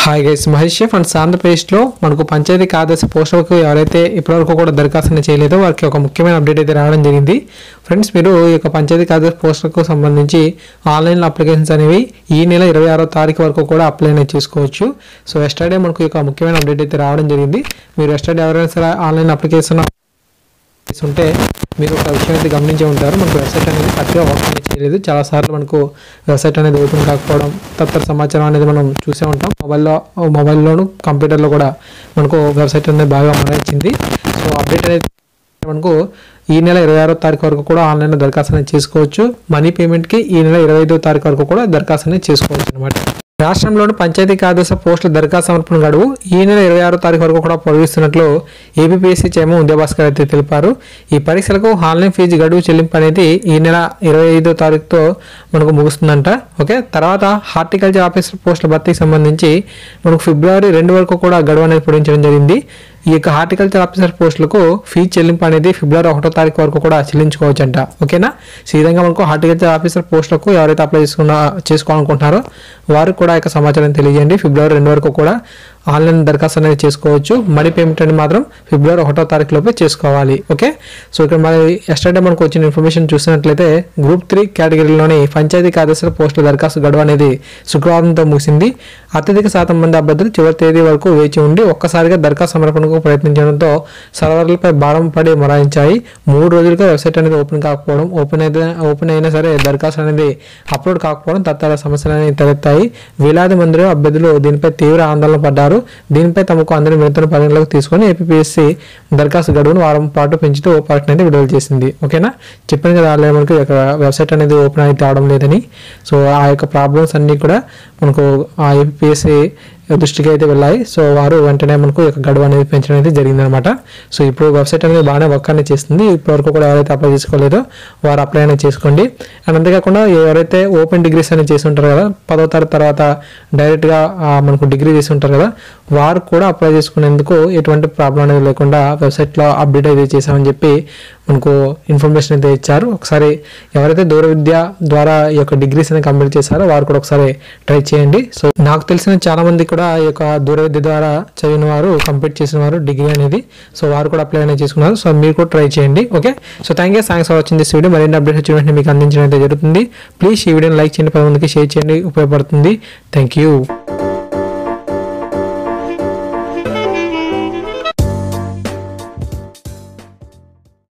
Hi guys, Mahesh friends ఆంధ్రప్రదేశ్లో మనకు పంచాయతీ కార్యదర్శి పోస్టులకు ఎవరైతే ఇప్పటివరకు కూడా దరఖాస్తు చేయలేదో వారికి ఒక ముఖ్యమైన అప్డేట్ అయితే రావడం జరిగింది. ఫ్రెండ్స్, మీరు ఈ యొక్క పంచాయతీ కార్యదర్శి పోస్టులకు సంబంధించి ఆన్లైన్లో అప్లికేషన్స్ అనేవి ఈ నెల 26వ తారీఖు వరకు కూడా అప్లై అనేది చేసుకోవచ్చు. సో ఎస్టర్డే మనకు ఈ యొక్క ముఖ్యమైన అప్డేట్ అయితే రావడం జరిగింది. మీరు ఎస్టర్డే ఎవరైనా సరే ఆన్లైన్ అప్లికేషన్ ఉంటే మీరు ఒక విషయం అయితే గమనించే ఉంటారు. మనకు వెబ్సైట్ అనేది కరెక్ట్గా వర్క్ అనేది చేయలేదు. చాలాసార్లు మనకు వెబ్సైట్ అనేది ఓపెన్ కాకపోవడం, తదితర సమాచారం అనేది మనం చూసే ఉంటాం. మొబైల్లోను కంప్యూటర్లో కూడా మనకు వెబ్సైట్ అనేది బాగా మొరాయించింది. సో అప్డేట్ అనేది మనకు ఈ నెల 26వ తారీఖు వరకు కూడా ఆన్లైన్లో దరఖాస్తు అనేది చేసుకోవచ్చు. మనీ పేమెంట్కి ఈ నెల 25వ తారీఖు వరకు కూడా దరఖాస్తు అనేది చేసుకోవచ్చు అనమాట. రాష్ట్రంలోని పంచాయతీ కార్యదర్శి పోస్టుల దరఖాస్తు సమర్పణ గడువు ఈ నెల 26వ తారీఖు వరకు కూడా పొడిగిస్తున్నట్లు ఏపీపీఎస్సీ చైర్మన్ ఉదయభాస్కర్ అయితే తెలిపారు. ఈ పరీక్షలకు ఆన్లైన్ ఫీజు గడువు చెల్లింపు అనేది ఈ నెల 25వ తారీఖుతో మనకు ముగుస్తుందంట. ఓకే, తర్వాత హార్టికల్చర్ ఆఫీసర్ పోస్టుల భర్తీకి సంబంధించి మనకు ఫిబ్రవరి 2 వరకు కూడా గడువు అనేది పొడిగించడం జరిగింది. ఈ యొక్క హార్టికల్చర్ ఆఫీసర్ పోస్టులకు ఫీజు చెల్లింపు అనేది ఫిబ్రవరి 1వ తారీఖు వరకు కూడా చెల్లించుకోవచ్చు అంట. ఓకేనా, సో ఈ విధంగా మనకు హార్టికల్చర్ ఆఫీసర్ పోస్టులకు ఎవరైతే అప్లై చేసుకోవాలనుకుంటున్నారో వారికి కూడా యొక్క సమాచారం తెలియజేయండి. ఫిబ్రవరి 2 వరకు కూడా ఆన్లైన్ దరఖాస్తు అనేది చేసుకోవచ్చు. మనీ పేమెంట్ అనేది మాత్రం ఫిబ్రవరి 1వ తారీఖు లోపే చేసుకోవాలి. ఓకే, సో ఇక్కడ మరి ఎస్టర్డే మనకు వచ్చిన ఇన్ఫర్మేషన్ చూసినట్లయితే గ్రూప్ 3 కేటగిరీలోని పంచాయతీ కార్యదర్శుల పోస్టుల దరఖాస్తు గడువు అనేది శుక్రవారంతో ముగిసింది. అత్యధిక శాతం మంది అభ్యర్థులు చివరి తేదీ వరకు వేచి ఉండి ఒక్కసారిగా దరఖాస్తు సమర్పణకు ప్రయత్నించడంతో సర్వర్లపై భారం పడి మొరాయించాయి. 3 రోజులుగా వెబ్సైట్ అనేది ఓపెన్ కాకపోవడం, ఓపెన్ అయినా సరే దరఖాస్తు అనేది అప్లోడ్ కాకపోవడం తదితర సమస్యలు అనేవి తలెత్తాయి. వేలాది మంది అభ్యర్థులు దీనిపై తీవ్ర ఆందోళన పడ్డారు. దీనిపై తమకు అందరి మిగతా పరిగణలోకి తీసుకొని ఏపీఎస్సీ దరఖాస్తు గడువును వారం పాటు పెంచుతూ ప్రకటన అయితే విడుదల చేసింది. ఓకేనా, చెప్పాను కదా ఆల్రెడీ మనకు వెబ్సైట్ అనేది ఓపెన్ అయితే అవడం లేదని. సో ఆ యొక్క ప్రాబ్లమ్స్ అన్నీ కూడా మనకు ఆ ఏపీఎస్సీ దృష్టికి అయితే వెళ్ళాయి. సో వారు వెంటనే మనకు యొక్క గడువు అనేది పెంచడం అయితే జరిగిందనమాట. సో ఇప్పుడు వెబ్సైట్ అనేది బాగానే వర్క్ అనేది చేస్తుంది. ఇప్పటివరకు కూడా ఎవరైతే అప్లై చేసుకోలేదో వారు అప్లై అనేది చేసుకోండి. అండ్ అంతేకాకుండా ఎవరైతే ఓపెన్ డిగ్రీస్ అనేది చేసి ఉంటారు కదా, 10వ తరగతి తర్వాత డైరెక్ట్గా మనకు డిగ్రీ చేసి ఉంటారు కదా, వారు కూడా అప్లై చేసుకునేందుకు ఎటువంటి ప్రాబ్లం అనేది లేకుండా వెబ్సైట్లో అప్డేట్ అయితే చేశామని చెప్పి మనకు ఇన్ఫర్మేషన్ అయితే ఇచ్చారు. ఒకసారి ఎవరైతే దూర విద్య ద్వారా ఈ యొక్క డిగ్రీస్ అనేది కంప్లీట్ చేశారో వారు కూడా ఒకసారి ట్రై చేయండి. సో నాకు తెలిసిన చాలా మంది కూడా ఈ యొక్క దూర విద్య ద్వారా చదివిన వారు, కంప్లీట్ చేసిన వారు డిగ్రీ అనేది, సో వారు కూడా అప్లై అనేది చేసుకున్నారు. సో మీరు కూడా ట్రై చేయండి. Okay, so thanks for watching this video. మరిన్ని అప్డేట్స్ వచ్చిన వెంటనే మీకు అందించడం అయితే జరుగుతుంది. ప్లీజ్ ఈ వీడియోని లైక్ చేయండి, 10 మందికి షేర్ చేయండి, ఉపయోగపడుతుంది. Thank you.